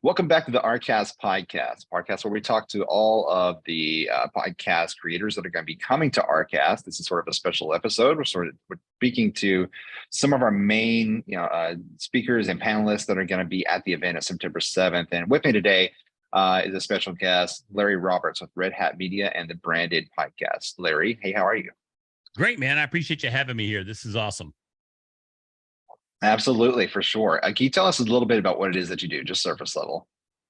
Welcome back to the ARKAST podcast where we talk to all of the podcast creators that are going to be coming to ARKAST. This is sort of a special episode. We're speaking to some of our main speakers and panelists that are going to be at the event on September 7th. And with me today is a special guest, Larry Roberts with Red Hat Media and the Branded Podcast. Larry, hey, how are you? Great, man. I appreciate you having me here. This is awesome. Absolutely, for sure. Can you tell us a little bit about what it is that you do, just surface level?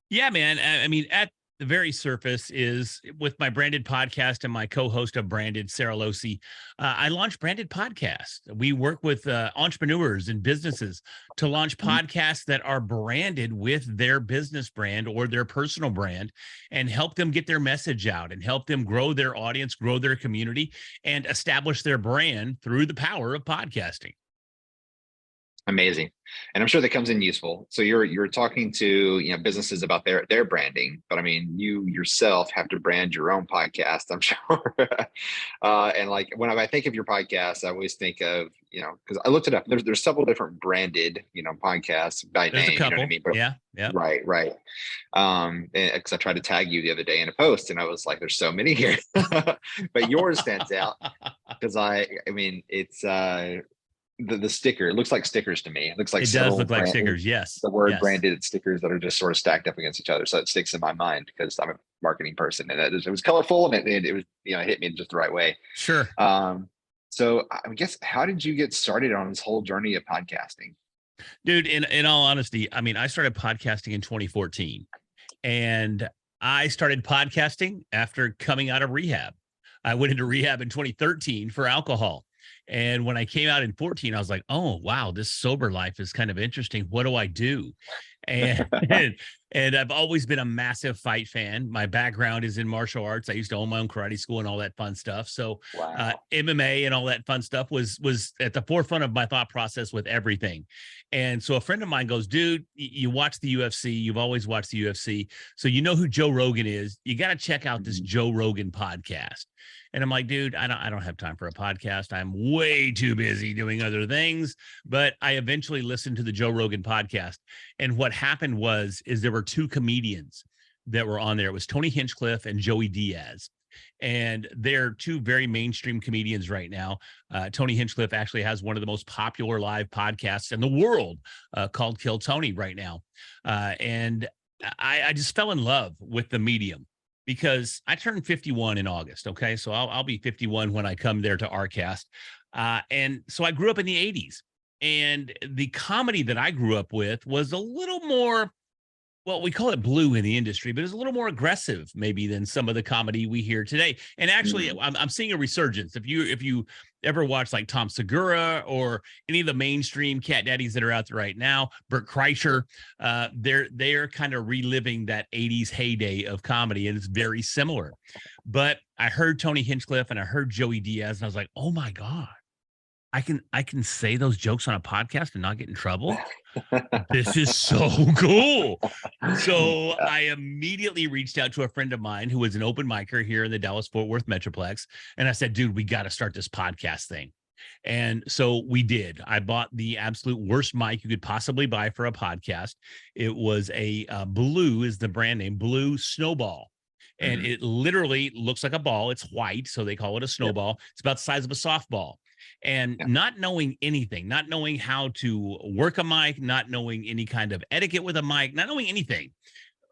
Yeah, man. I mean, at the very surface is with my Branded Podcast and my co-host of Branded, Sarah Losi. I launched Branded Podcast. We work with entrepreneurs and businesses to launch podcasts that are branded with their business brand or their personal brand and help them get their message out and help them grow their audience, grow their community, and establish their brand through the power of podcasting. Amazing. And I'm sure that comes in useful. So you're talking to businesses about their branding, but I mean you yourself have to brand your own podcast, I'm sure. And like when I think of your podcast, I always think of, because I looked it up. There's several different branded, podcasts by There's name. a couple. You know what I mean? But, yeah. Right. Because I tried to tag you the other day in a post, and I was like, "There's so many here," but yours stands out because I mean it's. The sticker, it looks like stickers to me. It looks like it does look like stickers. Yes. The word yes. branded stickers that are just sort of stacked up against each other. So it sticks in my mind because I'm a marketing person, and it was colorful and it was, it hit me in just the right way. Sure. So I guess, how did you get started on this whole journey of podcasting? Dude, in all honesty, I mean, I started podcasting in 2014 and I started podcasting after coming out of rehab. I went into rehab in 2013 for alcohol. And when I came out in 14, I was like, oh, wow, this sober life is kind of interesting. What do I do? And, and I've always been a massive fight fan. My background is in martial arts. I used to own my own karate school and all that fun stuff. So MMA and all that fun stuff was at the forefront of my thought process with everything. And so a friend of mine goes, dude, you watch the UFC. You've always watched the UFC. So you know who Joe Rogan is. You got to check out this Joe Rogan podcast. And I'm like, dude, I don't have time for a podcast. I'm way too busy doing other things. But I eventually listened to the Joe Rogan podcast. And what happened is there were two comedians that were on there. It was Tony Hinchcliffe and Joey Diaz. And they're two very mainstream comedians right now. Tony Hinchcliffe actually has one of the most popular live podcasts in the world called Kill Tony right now. And I just fell in love with the medium, because I turned 51 in August. Okay. So I'll be 51 when I come there to ARKAST. And so I grew up in the 80s, and the comedy that I grew up with was a little more, well, we call it blue in the industry, but it's a little more aggressive maybe than some of the comedy we hear today. And actually, I'm seeing a resurgence. If you ever watch like Tom Segura or any of the mainstream cat daddies that are out there right now, Bert Kreischer, they're kind of reliving that 80s heyday of comedy, and it's very similar. But I heard Tony Hinchcliffe and I heard Joey Diaz, and I was like, oh my God, I can say those jokes on a podcast and not get in trouble. This is so cool. So I immediately reached out to a friend of mine who was an open micer here in the Dallas-Fort Worth Metroplex. And I said, dude, we got to start this podcast thing. And so we did. I bought the absolute worst mic you could possibly buy for a podcast. It was a Blue is the brand name, Blue Snowball. And it literally looks like a ball. It's white, so they call it a snowball. Yep. It's about the size of a softball. And not knowing anything, not knowing how to work a mic, not knowing any kind of etiquette with a mic, not knowing anything,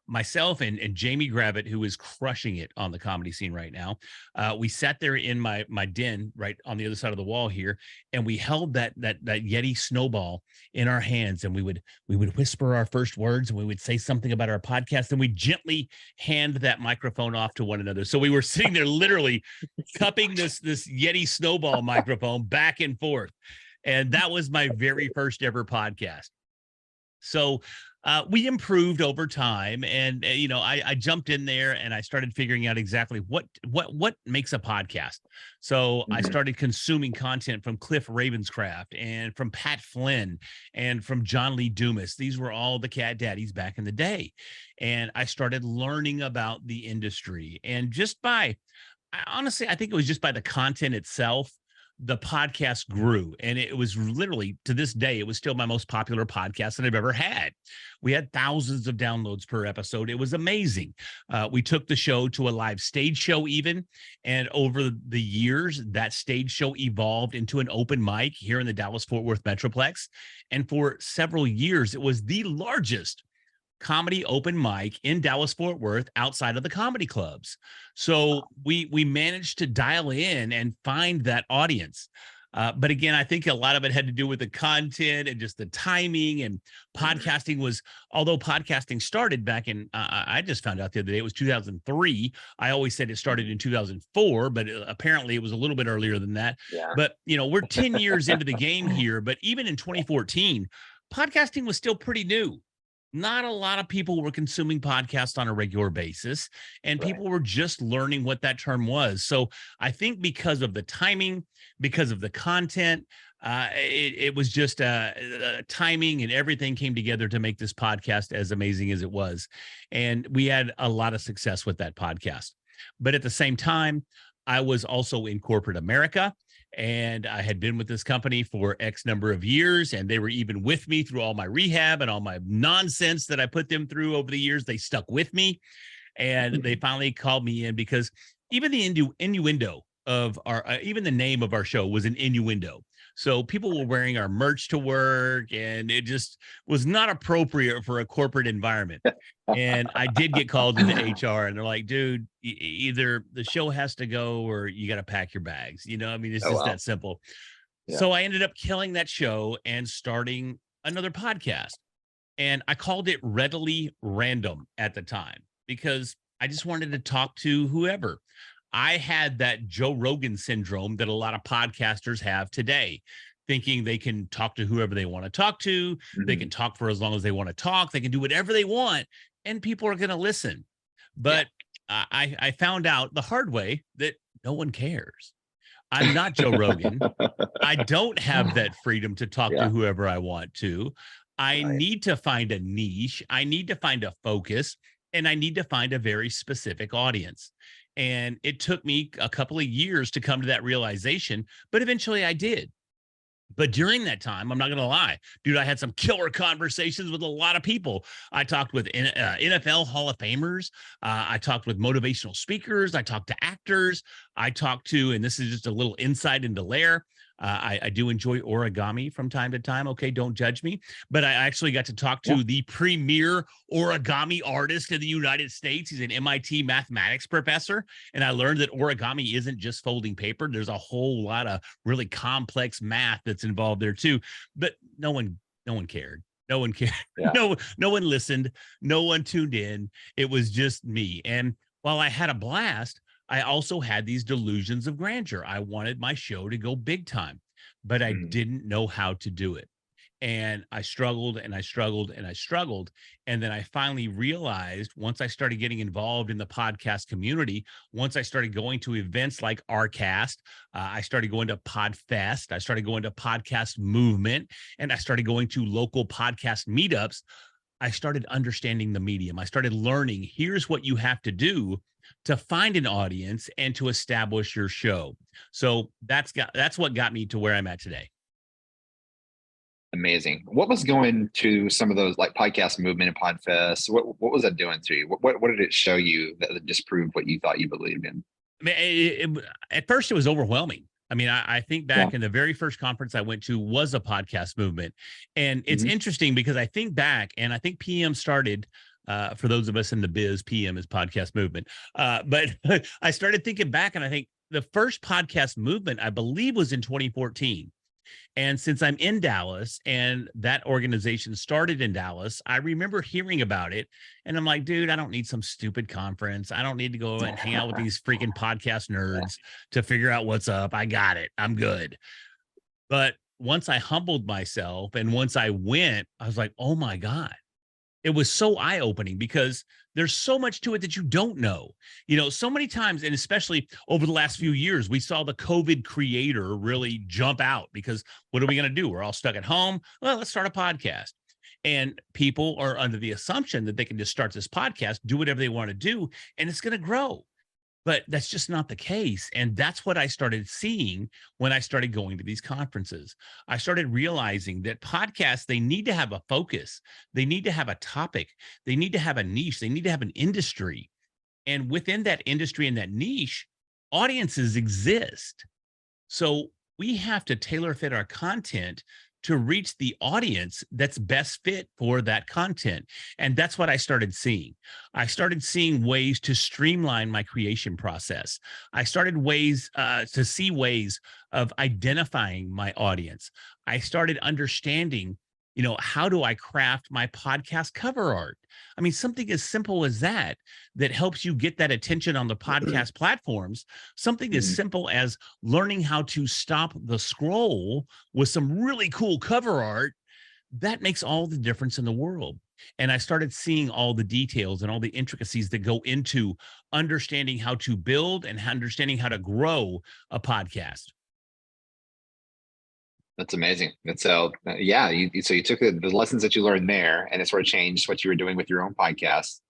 myself and Jamie Gravitt, who is crushing it on the comedy scene right now, we sat there in my den right on the other side of the wall here, and we held that Yeti snowball in our hands, and we would whisper our first words, and we would say something about our podcast, and we gently hand that microphone off to one another. So we were sitting there literally cupping this Yeti snowball microphone back and forth, and that was my very first ever podcast. So we improved over time, and I jumped in there and I started figuring out exactly what makes a podcast. So I started consuming content from Cliff Ravenscraft and from Pat Flynn and from John Lee Dumas. These were all the cat daddies back in the day, and I started learning about the industry. And honestly, I think it was just by the content itself. the podcast grew, and it was literally, to this day, it was still my most popular podcast that I've ever had. We had thousands of downloads per episode. It was amazing. We took the show to a live stage show even, and over the years, that stage show evolved into an open mic here in the Dallas-Fort Worth Metroplex. And for several years, it was the largest comedy open mic in Dallas-Fort Worth outside of the comedy clubs. So we managed to dial in and find that audience. But again, I think a lot of it had to do with the content and just the timing. And podcasting was, although podcasting started back in, I just found out the other day, it was 2003. I always said it started in 2004, but apparently it was a little bit earlier than that. Yeah. But, we're 10 years into the game here. But even in 2014, podcasting was still pretty new. Not a lot of people were consuming podcasts on a regular basis, and people were just learning what that term was. So I think because of the timing, because of the content, it was just timing, and everything came together to make this podcast as amazing as it was. And we had a lot of success with that podcast. But at the same time, I was also in corporate America, and I had been with this company for X number of years, and they were even with me through all my rehab and all my nonsense that I put them through over the years. They stuck with me, and they finally called me in because even the innuendo of our, even the name of our show was an innuendo. So people were wearing our merch to work, and it just was not appropriate for a corporate environment. And I did get called into HR, and they're like, dude, either the show has to go or you got to pack your bags. It's just that simple. Yeah. So I ended up killing that show and starting another podcast. And I called it Readily Random at the time because I just wanted to talk to whoever. I had that Joe Rogan syndrome that a lot of podcasters have today, thinking they can talk to whoever they want to talk to. Mm-hmm. They can talk for as long as they want to talk. They can do whatever they want, and people are going to listen. But I found out the hard way that no one cares. I'm not Joe Rogan. I don't have that freedom to talk to whoever I want to. I need to find a niche. I need to find a focus, and I need to find a very specific audience. And it took me a couple of years to come to that realization, but eventually I did. But during that time, I'm not going to lie, dude, I had some killer conversations with a lot of people. I talked with NFL Hall of Famers. I talked with motivational speakers. I talked to actors. I talked to, and this is just a little insight into Lair, I do enjoy origami from time to time. Okay, don't judge me. But I actually got to talk to the premier origami artist in the United States. He's an MIT mathematics professor. And I learned that origami isn't just folding paper. There's a whole lot of really complex math that's involved there too. But no one cared. No one cared. Yeah. No one listened. No one tuned in. It was just me. And while I had a blast, I also had these delusions of grandeur. I wanted my show to go big time, but I didn't know how to do it. And I struggled and I struggled and I struggled. And then I finally realized, once I started getting involved in the podcast community, once I started going to events like ARKAST, I started going to Podfest, I started going to Podcast Movement, and I started going to local podcast meetups. I started understanding the medium. I started learning, here's what you have to do to find an audience and to establish your show. So that's what got me to where I'm at today. Amazing. What was going to some of those like podcast movement and Podfest? What was that doing to you? What did it show you that disproved what you thought you believed in? I mean, at first it was overwhelming. I mean, I think back in the very first conference I went to was a podcast movement. And it's interesting because I think back, and I think PM started, for those of us in the biz, PM is podcast movement. But I started thinking back, and I think the first podcast movement, I believe, was in 2014. And since I'm in Dallas and that organization started in Dallas, I remember hearing about it. And I'm like, dude, I don't need some stupid conference. I don't need to go and hang out with these freaking podcast nerds to figure out what's up. I got it. I'm good. But once I humbled myself and once I went, I was like, oh my God. It was so eye-opening because there's so much to it that you don't know. So many times, and especially over the last few years, we saw the COVID creator really jump out because what are we going to do? We're all stuck at home. Well, let's start a podcast. And people are under the assumption that they can just start this podcast, do whatever they want to do, and it's going to grow. But that's just not the case. And that's what I started seeing when I started going to these conferences. I started realizing that podcasts, they need to have a focus. They need to have a topic. They need to have a niche. They need to have an industry. And within that industry and that niche, audiences exist. So we have to tailor fit our content to reach the audience that's best fit for that content. And that's what I started seeing. I started seeing ways to streamline my creation process. I started to see ways of identifying my audience. I started understanding, how do I craft my podcast cover art? I mean, something as simple as that, that helps you get that attention on the podcast platforms. Something as Mhm. simple as learning how to stop the scroll with some really cool cover art, that makes all the difference in the world. And I started seeing all the details and all the intricacies that go into understanding how to build and understanding how to grow a podcast. That's amazing. That's yeah. So you took the lessons that you learned there, and it sort of changed what you were doing with your own podcast.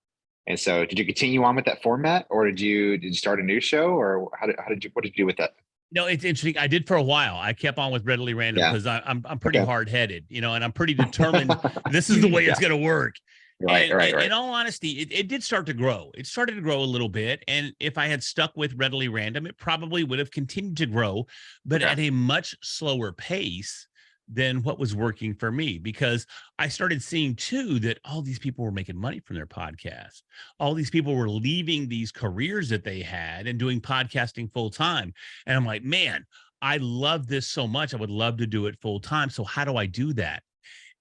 And so, did you continue on with that format, or did you start a new show, or what did you do with that? No, it's interesting. I did for a while. I kept on with Readily Random Yeah. because I'm pretty Okay. hard headed, and I'm pretty determined. This is the way it's Yeah. going to work. Right. And Right. in Right. all honesty, it did start to grow. It started to grow a little bit. And if I had stuck with Readily Random, it probably would have continued to grow, but Okay. at a much slower pace than what was working for me, because I started seeing too that all these people were making money from their podcast. All these people were leaving these careers that they had and doing podcasting full time. And I'm like, man, I love this so much. I would love to do it full time. So how do I do that?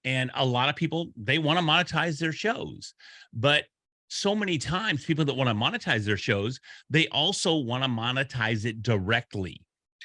And a lot of people, they want to monetize their shows, but so many times people that want to monetize their shows, they also want to monetize it directly.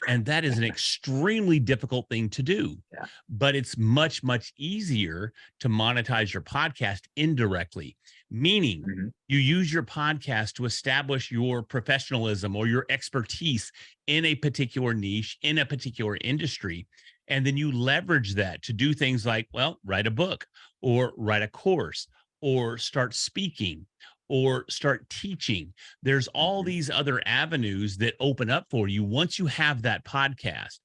And that is an extremely difficult thing to do, Yeah. but it's much, much easier to monetize your podcast indirectly, meaning Mhm. you use your podcast to establish your professionalism or your expertise in a particular niche, in a particular industry. And then you leverage that to do things like, well, write a book or write a course or start speaking or start teaching. There's all Mhm. these other avenues that open up for you once you have that podcast.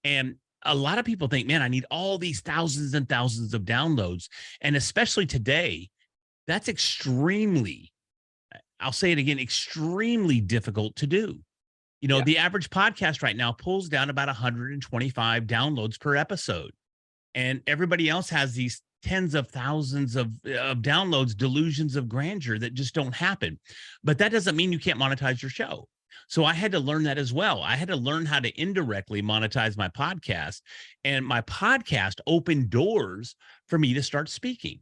And a lot of people think, man, I need all these thousands and thousands of downloads. And especially today, that's extremely, I'll say it again, extremely difficult to do. Yeah. The average podcast right now pulls down about 125 downloads per episode. And everybody else has these tens of thousands of downloads, delusions of grandeur that just don't happen. But that doesn't mean you can't monetize your show. So I had to learn that as well. I had to learn how to indirectly monetize my podcast. And my podcast opened doors for me to start speaking.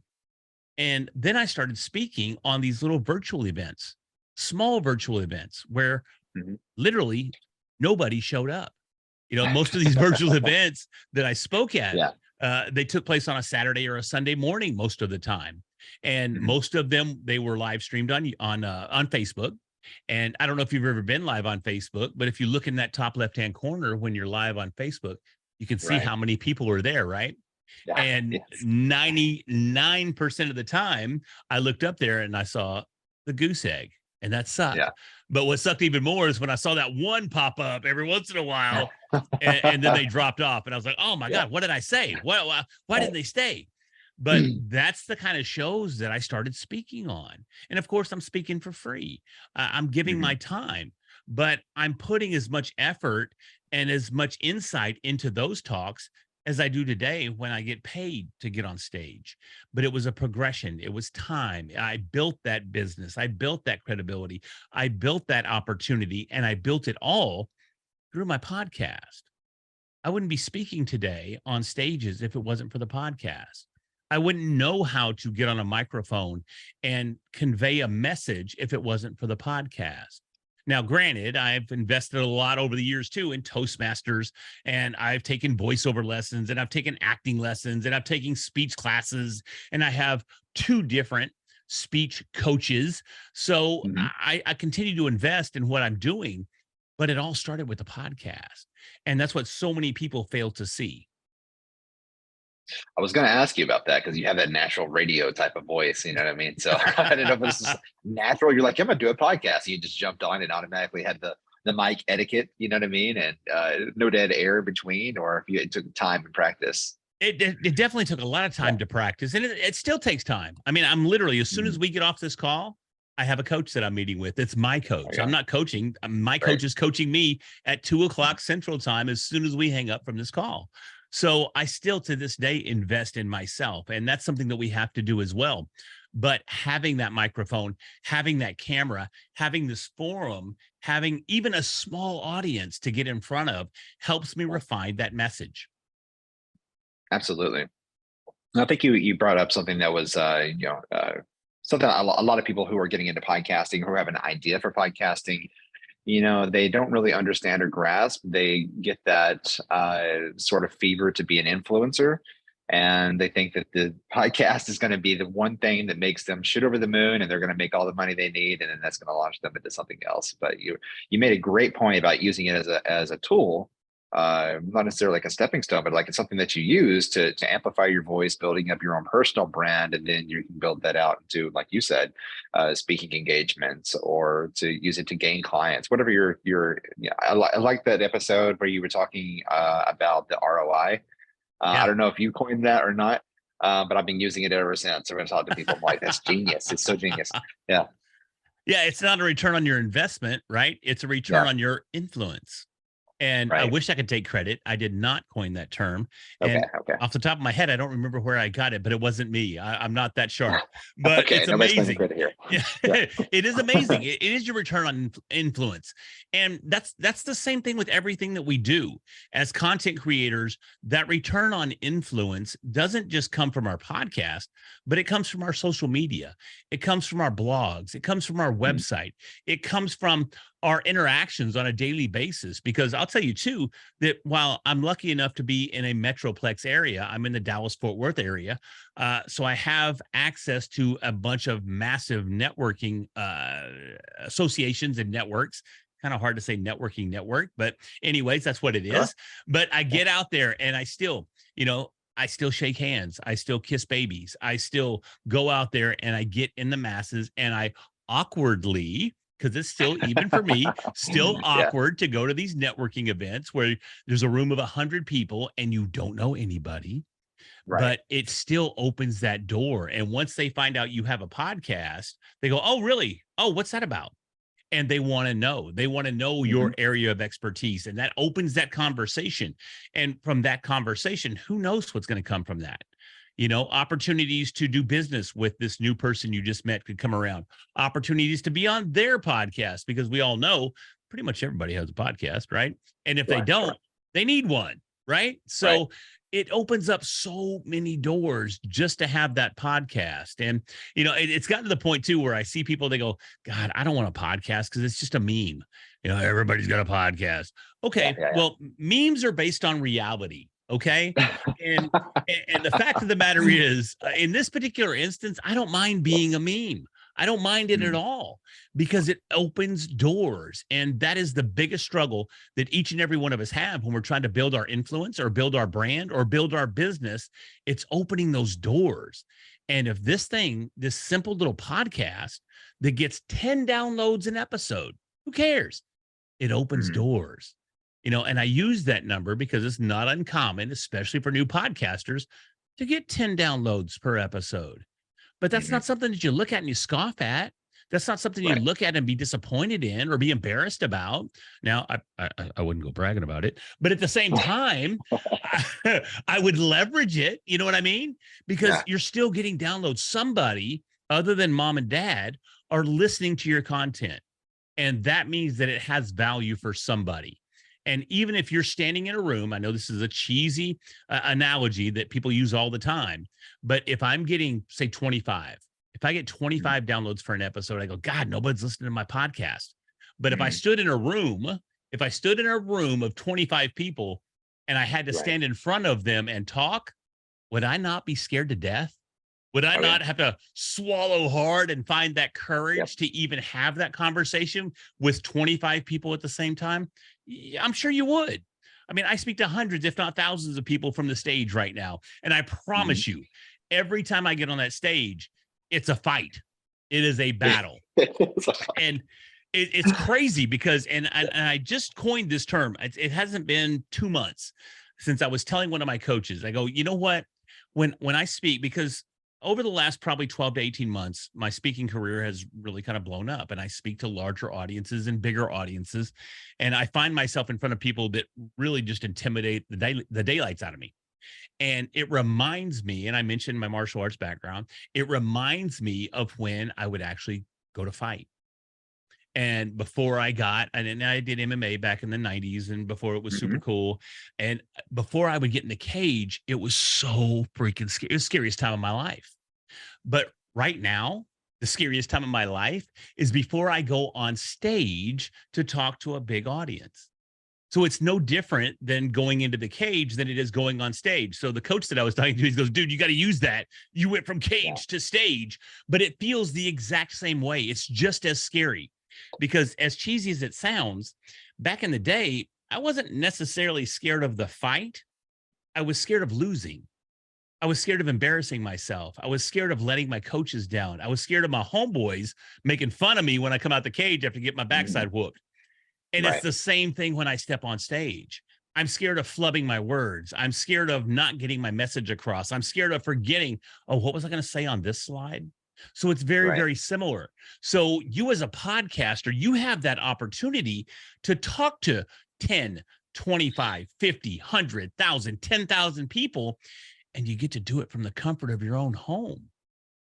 And then I started speaking on these little virtual events, small virtual events where Mhm. literally nobody showed up. Most of these virtual events that I spoke at, Yeah. they took place on a Saturday or a Sunday morning most of the time, and Mhm. most of them they were live streamed on Facebook. And I don't know if you've ever been live on Facebook, but if you look in that top left hand corner when you're live on Facebook, you can see Right. how many people are there, right? Yeah. And Yes. 99% of the time, I looked up there and I saw the goose egg, and that Yeah. sucked. But what sucked even more is when I saw that one pop up every once in a while, and then they dropped off, and I was like, "Oh my Yeah. god, what did I say? Why didn't Right. they stay?" But that's the kind of shows that I started speaking on, and of course, I'm speaking for free. I'm giving Mhm. my time, but I'm putting as much effort and as much insight into those talks as I do today when I get paid to get on stage. But it was a progression. It was time. I built that business. I built that credibility. I built that opportunity, and I built it all through my podcast. I wouldn't be speaking today on stages if it wasn't for the podcast. I wouldn't know how to get on a microphone and convey a message if it wasn't for the podcast. Now, granted, I've invested a lot over the years too in Toastmasters, and I've taken voiceover lessons, and I've taken acting lessons, and I've taken speech classes, and I have two different speech coaches. So Mhm. I continue to invest in what I'm doing, but it all started with the podcast. And that's what so many people fail to see. I was going to ask you about that because you have that natural radio type of voice. You know what I mean? So I didn't know if this is natural. You're like, I'm going to do a podcast. You just jumped on and automatically had the mic etiquette. You know what I mean? And no dead air in between, or if you it took time and practice. It definitely took a lot of time to practice, and it still takes time. I mean, I'm literally, as soon as Mhm. we get off this call, I have a coach that I'm meeting with. It's my coach. I'm Okay. not coaching. My Right. coach is coaching me at 2 o'clock Central Time as soon as we hang up from this call. So I still to this day invest in myself. And that's something that we have to do as well. But having that microphone, having that camera, having this forum, having even a small audience to get in front of helps me refine that message. Absolutely. And I think you brought up something that was something a lot of people who are getting into podcasting, who have an idea for podcasting, they don't really understand or grasp. They get that sort of fever to be an influencer, and they think that the podcast is going to be the one thing that makes them shoot over the moon, and they're going to make all the money they need, and then that's going to launch them into something else. But you made a great point about using it as a tool, not necessarily like a stepping stone, but like it's something that you use to amplify your voice, building up your own personal brand, and then you can build that out into, like you said, speaking engagements, or to use it to gain clients, whatever I like that episode where you were talking about the ROI. I Yeah. don't know if you coined that or not, but I've been using it ever since. When I talk to people, I'm like, that's genius. It's so genius. Yeah. Yeah. It's not a return on your investment, right? It's a return Yeah. on your influence. And I Right. wish I could take credit. I did not coin that term. Okay. And Okay. off the top of my head, I don't remember where I got it, but it wasn't me. I'm not that sharp, but Okay. it's Nobody's claiming amazing. credit here. Yeah, Yeah. it is amazing. It is your return on influence. And that's the same thing with everything that we do as content creators. That return on influence doesn't just come from our podcast, but it comes from our social media. It comes from our blogs. It comes from our Mhm. website. It comes from our interactions on a daily basis. Because I'll tell you too, that while I'm lucky enough to be in a metroplex area, I'm in the Dallas Fort Worth area. So I have access to a bunch of massive networking associations and networks. Kind of hard to say networking network, but anyways, that's what it Sure. is. But I Yeah. get out there and I still shake hands. I still kiss babies. I still go out there and I get in the masses and I awkwardly, because it's still, even for me, still Yeah. awkward to go to these networking events where there's a room of 100 people and you don't know anybody, Right. but it still opens that door. And once they find out you have a podcast, they go, oh, really? Oh, what's that about? And they want to know. They want to know Hmm. your area of expertise. And that opens that conversation. And from that conversation, who knows what's going to come from that? Opportunities to do business with this new person you just met could come around. Opportunities to be on their podcast, because we all know pretty much everybody has a podcast, right? And if they Sure. Sure. don't, they need one, right? Right. So it opens up so many doors just to have that podcast. And, it's gotten to the point too where I see people, they go, God, I don't want a podcast because it's just a meme. Everybody's got a podcast. Yeah. Okay. Yeah. Well, memes are based on reality. Okay. And Yeah. and the fact of the matter is, in this particular instance, I don't mind being a meme. I don't mind it at Mm. all because it opens doors. And that is the biggest struggle that each and every one of us have when we're trying to build our influence or build our brand or build our business. It's opening those doors. And if this simple little podcast that gets 10 downloads an episode, who cares? It opens Mhm. doors. And I use that number because it's not uncommon, especially for new podcasters, to get 10 downloads per episode. But that's Mhm. not something that you look at and you scoff at. That's not something you Right. look at and be disappointed in or be embarrassed about. Now, I wouldn't go bragging about it, but at the same time, I would leverage it. You know what I mean? Because Yeah. you're still getting downloads. Somebody other than mom and dad are listening to your content. And that means that it has value for somebody. And even if you're standing in a room, I know this is a cheesy analogy that people use all the time, but if I'm getting, say, 25, if I get Mhm. 25 downloads for an episode, I go, God, nobody's listening to my podcast. But Mhm. if I stood in a room of 25 people and I had to Right. stand in front of them and talk, would I not be scared to death? Would I Oh yeah. not have to swallow hard and find that Yep. courage to even have that conversation with 25 people at the same time? Yeah, I'm sure you would. I mean, I speak to hundreds, if not thousands of people from the stage right now. And I promise you, every time I get on that stage, it's a fight. It is a battle. And it's crazy because, and I just coined this term. It hasn't been 2 months since I was telling one of my coaches, I go, you know what? When I speak, because over the last probably 12 to 18 months, my speaking career has really kind of blown up, and I speak to larger audiences and bigger audiences. And I find myself in front of people that really just intimidate the daylights out of me. And it reminds me, and I mentioned my martial arts background, it reminds me of when I would actually go to fight. And before I did MMA back in the 90s, and before it was super cool. And before I would get in the cage, it was so freaking scary. It was the scariest time of my life. But right now, the scariest time of my life is before I go on stage to talk to a big audience. So it's no different than going into the cage than it is going on stage. So the coach that I was talking to, he goes, dude, you got to use that. You went from cage to stage, but it feels the exact same way. It's just as scary. Because as cheesy as it sounds, back in the day, I wasn't necessarily scared of the fight. I was scared of losing. I was scared of embarrassing myself. I was scared of letting my coaches down. I was scared of my homeboys making fun of me when I come out the cage after get my backside whooped. And it's the same thing when I step on stage. I'm scared of flubbing my words. I'm scared of not getting my message across. I'm scared of forgetting, oh, what was I going to say on this slide? So it's very, very similar. So you as a podcaster, you have that opportunity to talk to 10, 25, 50, 100, 1,000, 10,000 people, and you get to do it from the comfort of your own home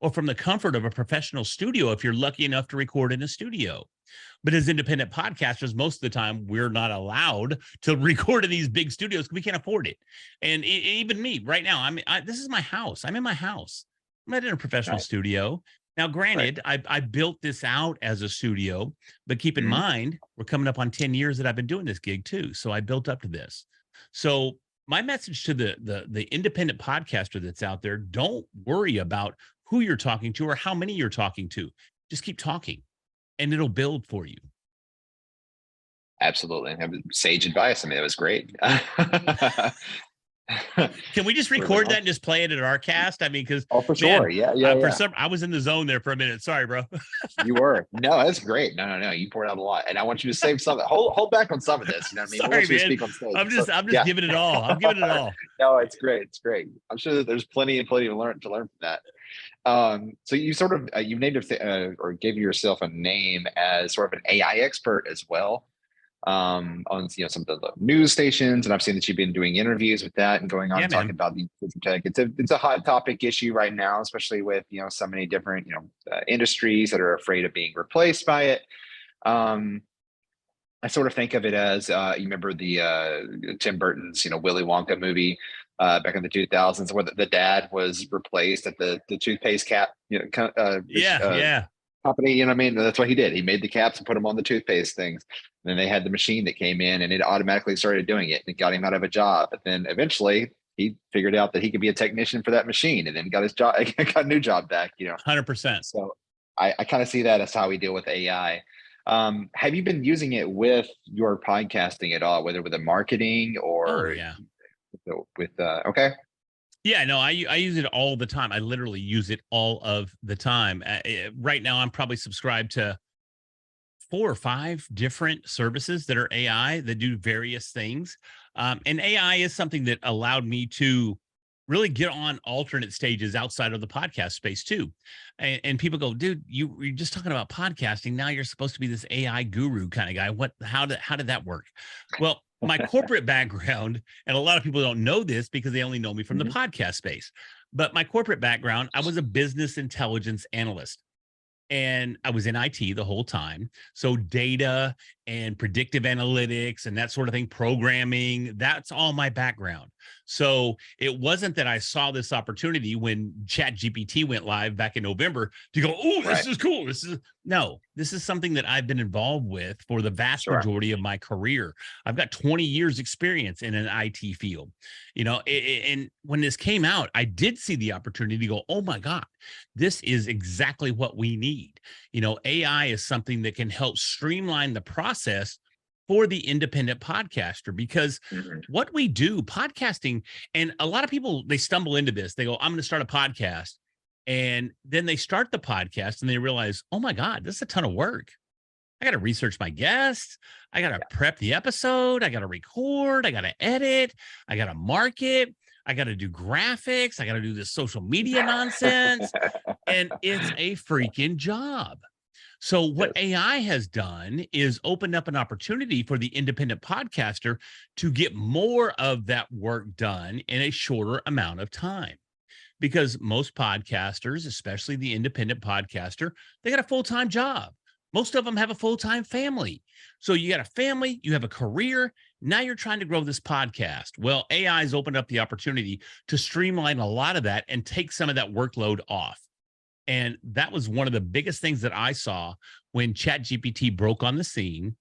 or from the comfort of a professional studio if you're lucky enough to record in a studio. But as independent podcasters, most of the time, we're not allowed to record in these big studios because we can't afford it. And even me right now, this is my house. I'm in my house. I'm not in a professional studio. Now, granted, I built this out as a studio, but keep in mind, we're coming up on 10 years that I've been doing this gig too. So I built up to this. So my message to the independent podcaster that's out there, don't worry about who you're talking to or how many you're talking to. Just keep talking and it'll build for you. Absolutely. Sage advice. I mean, it was great. Can we just record that and just play it at ARKAST? I mean, because for sure, I was in the zone there for a minute. Sorry, bro. You were. No, that's great. No. You poured out a lot, and I want you to save some. Hold back on some of this. You know what I mean? Sorry, we'll let you man. speak on stage. I'm just giving it all. I'm giving it all. No, it's great. It's great. I'm sure that there's plenty to learn from that. So you sort of you named or gave yourself a name as sort of an AI expert as well. On some of the news stations, and I've seen that you've been doing interviews with that and going on and talking about the tech. It's a hot topic issue right now, especially with so many different industries that are afraid of being replaced by it. I sort of think of it as you remember the Tim Burton's Willy Wonka movie back in the 2000s where the dad was replaced at the toothpaste cap company, you know what I mean? That's what he did. He made the caps and put them on the toothpaste things. And then they had the machine that came in and it automatically started doing it. And it got him out of a job. But then eventually he figured out that he could be a technician for that machine and then got his job, got a new job back, 100%. So I kind of see that as how we deal with AI. Have you been using it with your podcasting at all, whether with the marketing or okay. Yeah, no, I use it all the time. I literally use it all of the time. Right now, I'm probably subscribed to 4 or 5 different services that are AI that do various things. And AI is something that allowed me to really get on alternate stages outside of the podcast space too. And people go, dude, you're just talking about podcasting. Now you're supposed to be this AI guru kind of guy. How did that work? Well, my corporate background, and a lot of people don't know this because they only know me from the podcast space, but my corporate background, I was a business intelligence analyst. And I was in IT the whole time. So data and predictive analytics and that sort of thing, programming, that's all my background. So it wasn't that I saw this opportunity when ChatGPT went live back in November to go, oh, this is cool. This is something that I've been involved with for the vast majority of my career. I've got 20 years experience in an IT field, and when this came out, I did see the opportunity to go, oh my God, this is exactly what we need. AI is something that can help streamline the process for the independent podcaster, because Mhm. what we do, podcasting, and a lot of people, they stumble into this. They go, I'm going to start a podcast. And then they start the podcast and they realize, oh my God, this is a ton of work. I got to research my guests. I got to prep the episode. I got to record. I got to edit. I got to market. I got to do graphics. I got to do this social media nonsense. And it's a freaking job. So what Yes. AI has done is opened up an opportunity for the independent podcaster to get more of that work done in a shorter amount of time. Because most podcasters, especially the independent podcaster, they got a full-time job. Most of them have a full-time family. So you got a family, you have a career. Now you're trying to grow this podcast. Well, AI has opened up the opportunity to streamline a lot of that and take some of that workload off. And that was one of the biggest things that I saw when ChatGPT broke on the scene.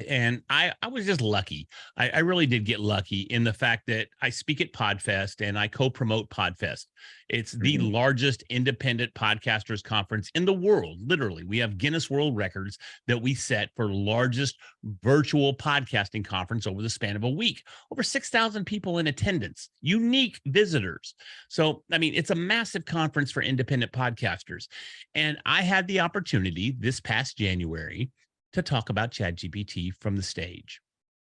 And I was just lucky. I really did get lucky in the fact that I speak at Podfest and I co-promote Podfest. It's the Mhm. largest independent podcasters conference in the world. Literally, we have Guinness World Records that we set for largest virtual podcasting conference over the span of a week. Over 6,000 people in attendance, unique visitors. So, I mean, it's a massive conference for independent podcasters. And I had the opportunity this past January to talk about ChatGPT from the stage.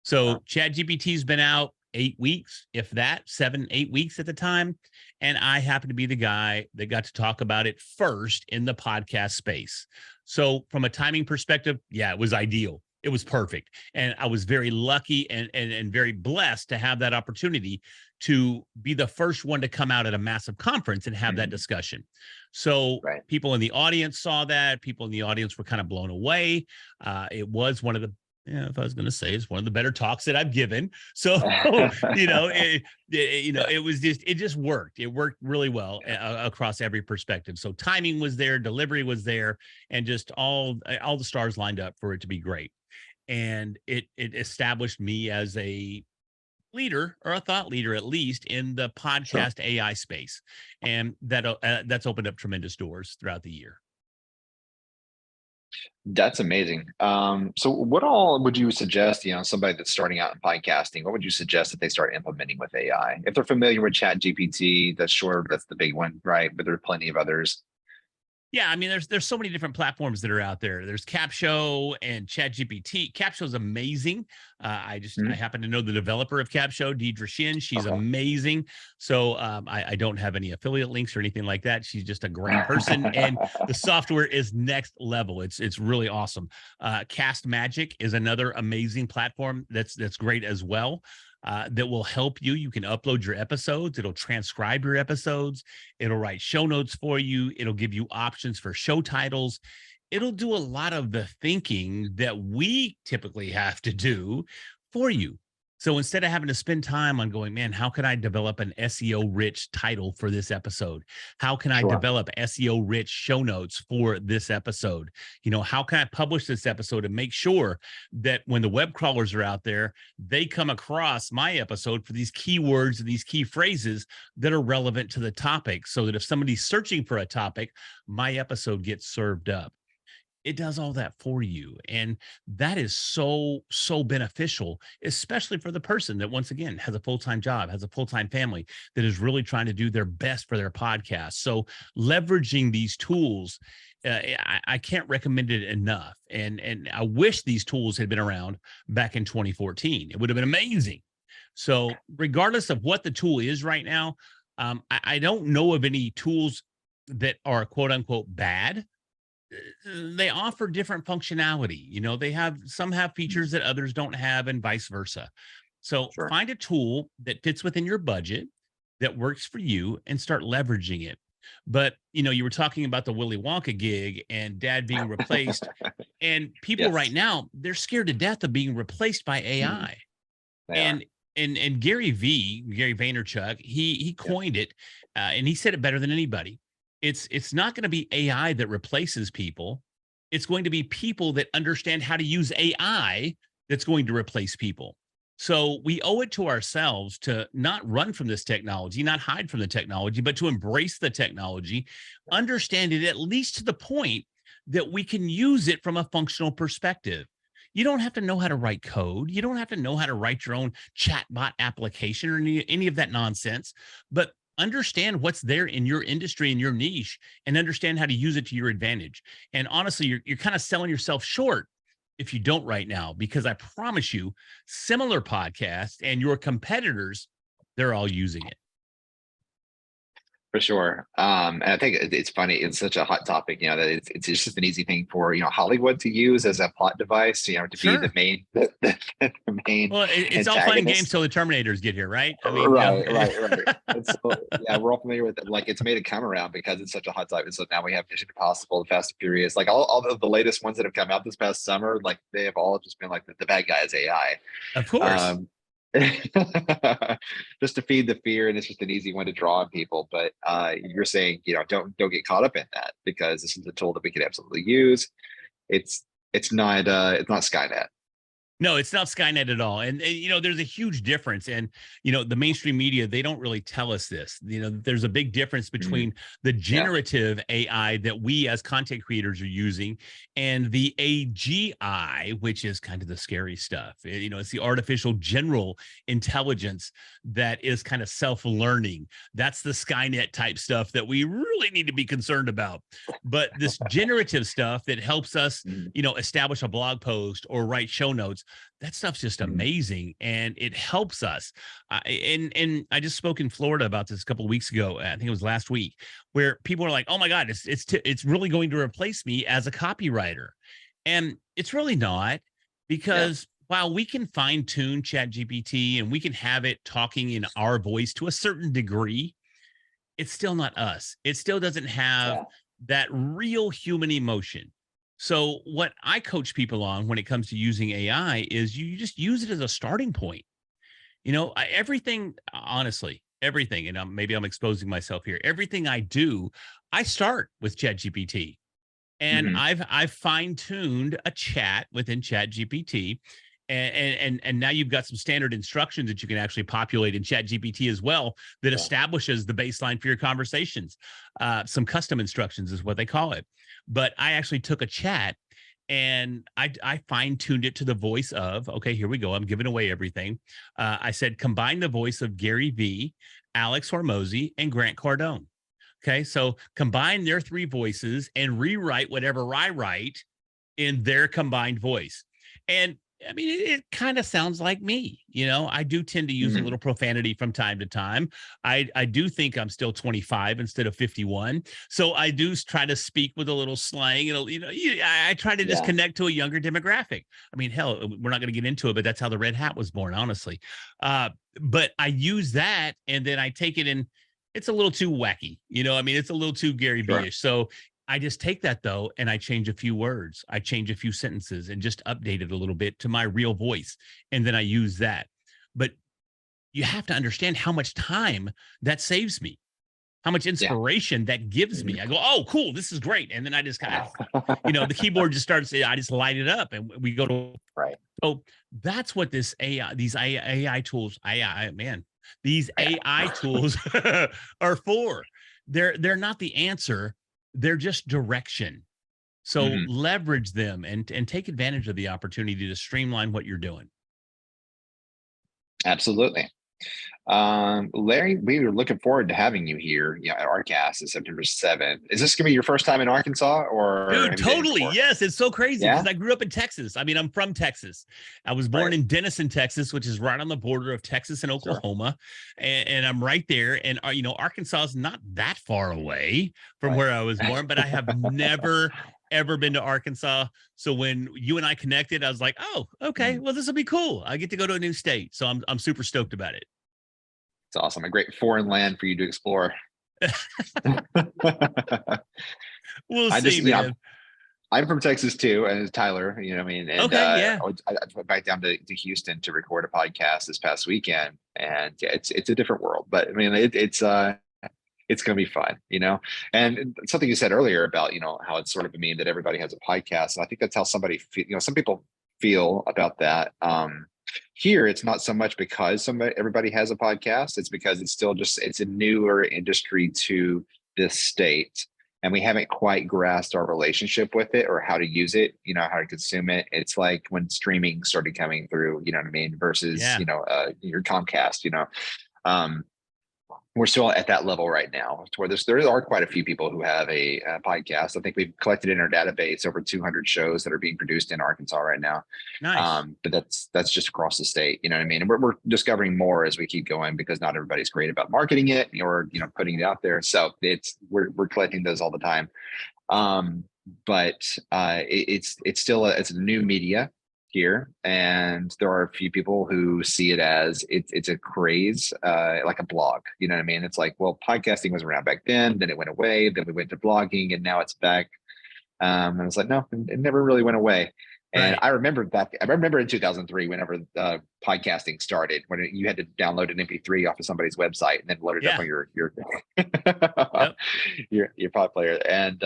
So Wow. ChatGPT's been out 8 weeks, if that, 7, 8 weeks at the time. And I happen to be the guy that got to talk about it first in the podcast space. So from a timing perspective, yeah, it was ideal. It was perfect. And I was very lucky and very blessed to have that opportunity to be the first one to come out at a massive conference and have that Mhm. discussion. So Right. people in the audience saw that. People in the audience were kind of blown away. It was one of the, yeah, if I was going to say, it's one of the better talks that I've given. So, it was just, it just worked. It worked really well across every perspective. So timing was there, delivery was there, and just all the stars lined up for it to be great. And it established me as a leader, or a thought leader at least, in the Sure. podcast AI space, and that's opened up tremendous doors throughout the year. That's amazing. So what all would you suggest, somebody that's starting out in podcasting, what would you suggest that they start implementing with AI? If they're familiar with Chat GPT, that's the big one, right? But there are plenty of others. Yeah, I mean, there's so many different platforms that are out there. There's Capshow and ChatGPT. Capshow's amazing. I Mhm. happen to know the developer of Capshow, Deidre Shin. She's Okay. amazing. So I don't have any affiliate links or anything like that. She's just a great person, and the software is next level. It's really awesome. Cast Magic is another amazing platform that's great as well. That will help you. You can upload your episodes. It'll transcribe your episodes. It'll write show notes for you. It'll give you options for show titles. It'll do a lot of the thinking that we typically have to do for you. So instead of having to spend time on going, man, how can I develop an SEO rich title for this episode? How can I Sure. develop SEO rich show notes for this episode? How can I publish this episode and make sure that when the web crawlers are out there, they come across my episode for these keywords and these key phrases that are relevant to the topic, so that if somebody's searching for a topic, my episode gets served up. It does all that for you. And that is so beneficial, especially for the person that, once again, has a full-time job, has a full-time family, that is really trying to do their best for their podcast. So leveraging these tools, I can't recommend it enough. And I wish these tools had been around back in 2014. It would have been amazing. So regardless of what the tool is right now, I don't know of any tools that are quote unquote bad. They offer different functionality. They have, some have Mhm. features that others don't have, and vice versa. So Sure. find a tool that fits within your budget, that works for you, and start leveraging it. But you were talking about the Willy Wonka gig and dad being replaced, and people right Yes. now, they're scared to death of being replaced by Mhm. AI. They are. And Gary Vaynerchuk, he Yeah. coined it, and he said it better than anybody. It's not going to be AI that replaces people. It's going to be people that understand how to use AI that's going to replace people. So we owe it to ourselves to not run from this technology, not hide from the technology, but to embrace the technology, understand it at least to the point that we can use it from a functional perspective. You don't have to know how to write code. You don't have to know how to write your own chatbot application or any of that nonsense, but understand what's there in your industry and your niche and understand how to use it to your advantage. And honestly, you're kind of selling yourself short if you don't right now, because I promise you, similar podcasts and your competitors, they're all using it. For sure. And I think it's funny. It's such a hot topic, that it's just an easy thing for, Hollywood to use as a plot device, to be the Sure. main, the main Well, it's all fun and games antagonist. till the Terminators get here, right? I mean, Right. And so, yeah, we're all familiar with it. Like, it's made a come around because it's such a hot topic. So now we have Mission Impossible, Fast and Furious, like all of the latest ones that have come out this past summer, like they have all just been like the bad guy is AI. of course. Um, just to feed the fear, and it's just an easy one to draw on people. But you're saying, don't get caught up in that, because this is a tool that we could absolutely use. It's not Skynet. No, it's not Skynet at all. And there's a huge difference. And the mainstream media, they don't really tell us this. There's a big difference between the Yeah. generative AI that we as content creators are using and the AGI, which is kind of the scary stuff. It's the artificial general intelligence that is kind of self-learning. That's the Skynet type stuff that we really need to be concerned about. But this generative stuff that helps us, establish a blog post or write show notes, that stuff's just amazing, and it helps us. And I just spoke in Florida about this a couple of weeks ago. I think it was last week, where people are like, "Oh my God, it's really going to replace me as a copywriter," and it's really not, because while we can fine tune ChatGPT and we can have it talking in our voice to a certain degree, it's still not us. It still doesn't have that real human emotion. So what I coach people on when it comes to using AI is you just use it as a starting point. Everything, honestly, everything, and maybe I'm exposing myself here. Everything I do, I start with ChatGPT, and Mhm. I've fine tuned a chat within ChatGPT, and now you've got some standard instructions that you can actually populate in ChatGPT as well that Yeah. establishes the baseline for your conversations. Some custom instructions is what they call it. But I actually took a chat and I fine tuned it to the voice of, okay, here we go. I'm giving away everything. I said, combine the voice of Gary Vee, Alex Hormozy, and Grant Cardone. Okay, so combine their three voices and rewrite whatever I write in their combined voice. And I mean, it kind of sounds like me. I do tend to use a Mhm. little profanity from time to time. I do think I'm still 25 instead of 51. So I do try to speak with a little slang. I try to just Yeah. connect to a younger demographic. I mean, hell, we're not going to get into it, but that's how the red hat was born, honestly. But I use that, and then I take it in. It's a little too wacky. I mean, it's a little too Gary Sure. Vee-ish. So I just take that, though, and I change a few words. I change a few sentences and just update it a little bit to my real voice. And then I use that. But you have to understand how much time that saves me, how much Yeah. inspiration that gives Mhm. me. I go, oh, cool, this is great. And then I just kind of, the keyboard just starts, I just light it up and we go to. Right. So that's what these AI tools, man, these Yeah. AI tools are for. They're not the answer. They're just direction. So Mhm. leverage them and take advantage of the opportunity to streamline what you're doing. Absolutely. Larry, we were looking forward to having you here, at ARKAST on September 7th. Is this going to be your first time in Arkansas, or Dude, have you been here totally. before? Yes, it's so crazy Yeah. because I grew up in Texas. I mean, I'm from Texas. I was born Right. in Denison, Texas, which is right on the border of Texas and Sure. Oklahoma. And I'm right there. And, Arkansas is not that far away from Right. where I was born, but I have never, ever been to Arkansas. So when you and I connected, I was like, oh, okay, Mhm. well, this will be cool. I get to go to a new state. So I'm super stoked about it. It's awesome. A great foreign land for you to explore. We'll I see, just, man. I'm from Texas too, and it's Tyler, what I mean? And Okay, yeah. I went back down to Houston to record a podcast this past weekend, and yeah, it's a different world, but I mean, it's going to be fun. And something you said earlier about, how it's sort of a meme that everybody has a podcast. And I think that's how some people feel about that. Here, it's not so much because everybody has a podcast. It's because it's still it's a newer industry to this state. and we haven't quite grasped our relationship with it or how to use it, how to consume it. It's like when streaming started coming through, you know what I mean, versus, Yeah. your Comcast, um, we're still at that level right now to where there are quite a few people who have a podcast. I think we've collected in our database over 200 shows that are being produced in Arkansas right now. Nice. But that's just across the state, you know what I mean? And we're discovering more as we keep going, because not everybody's great about marketing it or, putting it out there. So we're collecting those all the time. But it's still it's a new media here, and there are a few people who see it as it's a craze, like a blog, you know what I mean? It's like, well, podcasting was around back then it went away, then we went to blogging, and now it's back. And it's like, no, it never really went away. And Right. I remember in 2003, whenever podcasting started, when you had to download an MP3 off of somebody's website and then load it up Yeah. on your Yep. your pod player. And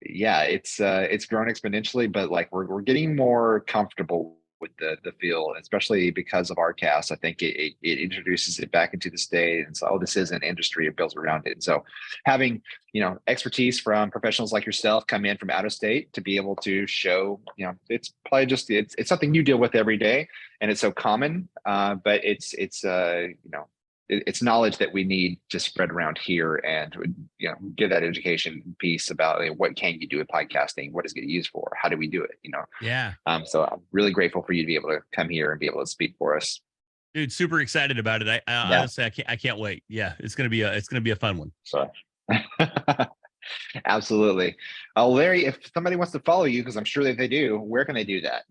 yeah, it's grown exponentially, but like we're getting more comfortable with the feel, especially because of ARKAST. I think it introduces it back into the state, and so, oh, this is an industry, it builds around it. And so having expertise from professionals like yourself come in from out of state to be able to show, it's probably just it's something you deal with every day, and it's so common, but it's knowledge that we need to spread around here, and give that education piece about what can you do with podcasting, what is it used for, how do we do it, Yeah. so I'm really grateful for you to be able to come here and be able to speak for us. Dude, super excited about it. I Yeah. honestly, I can't wait. Yeah, it's gonna be a fun one. So absolutely. Larry, if somebody wants to follow you, because I'm sure that they do, where can they do that?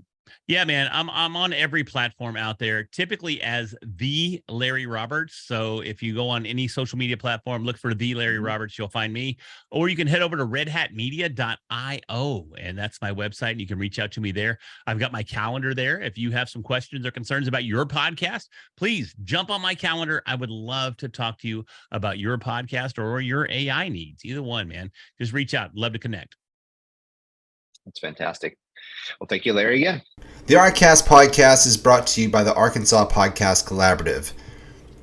Yeah, man, I'm on every platform out there, typically as the Larry Roberts. So if you go on any social media platform, look for the Larry Roberts, you'll find me. Or you can head over to redhatmedia.io, and that's my website, and you can reach out to me there. I've got my calendar there. If you have some questions or concerns about your podcast, please jump on my calendar. I would love to talk to you about your podcast or your AI needs. Either one, man. Just reach out. Love to connect. That's fantastic. Well, thank you, Larry, again. The ARKAST podcast is brought to you by the Arkansas Podcast Collaborative.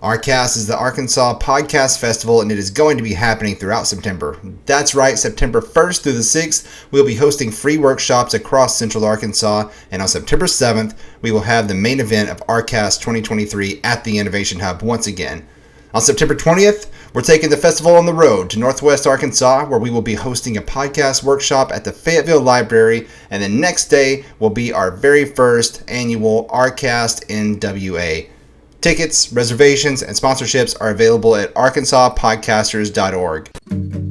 ARKAST is the Arkansas Podcast Festival, and it is going to be happening throughout September. That's right, September 1st through the 6th, we'll be hosting free workshops across Central Arkansas, and on September 7th, we will have the main event of ARKAST 2023 at the Innovation Hub once again. On September 20th, we're taking the festival on the road to Northwest Arkansas, where we will be hosting a podcast workshop at the Fayetteville Library, and the next day will be our very first annual ARKAST NWA. Tickets, reservations, and sponsorships are available at arkansaspodcasters.org.